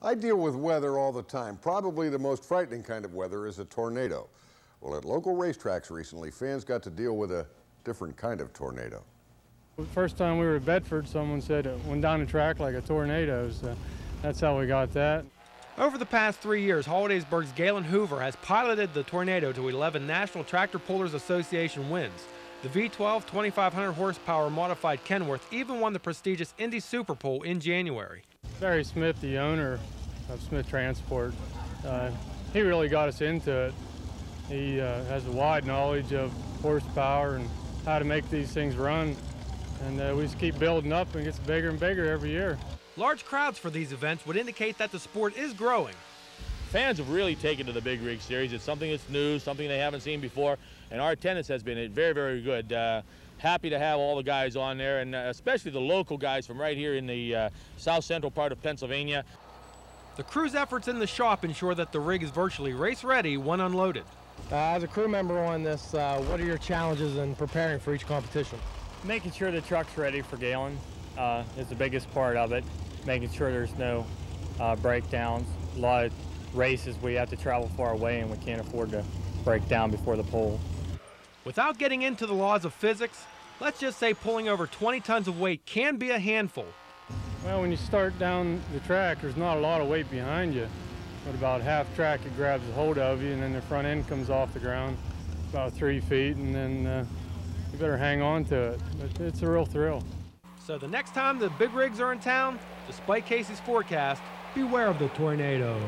I deal with weather all the time. Probably the most frightening kind of weather is a tornado. Well, at local racetracks recently, fans got to deal with a different kind of tornado. The first time we were at Bedford, someone said it went down the track like a tornado, so that's how we got that. Over the past 3 years, Hollidaysburg's Galen Hoover has piloted the Tornado to 11 National Tractor Pullers Association wins. The V12 2,500 horsepower modified Kenworth even won the prestigious Indy Super Pole in January. Barry Smith, the owner of Smith Transport, he really got us into it. He has a wide knowledge of horsepower and how to make these things run, and we just keep building up and it gets bigger and bigger every year. Large crowds for these events would indicate that the sport is growing. Fans have really taken to the Big Rig Series. It's something that's new, something they haven't seen before, and our attendance has been very, very good. Happy to have all the guys on there, and especially the local guys from right here in the south central part of Pennsylvania. The crew's efforts in the shop ensure that the rig is virtually race-ready when unloaded. As a crew member on this, what are your challenges in preparing for each competition? Making sure the truck's ready for Galen is the biggest part of it. Making sure there's no breakdowns. A lot of races we have to travel far away and we can't afford to break down before the pole. Without getting into the laws of physics, let's just say pulling over 20 tons of weight can be a handful. Well, when you start down the track, there's not a lot of weight behind you. But about half track, it grabs a hold of you, and then the front end comes off the ground about 3 feet, and then you better hang on to it. But it's a real thrill. So the next time the big rigs are in town, despite Casey's forecast, beware of the tornado.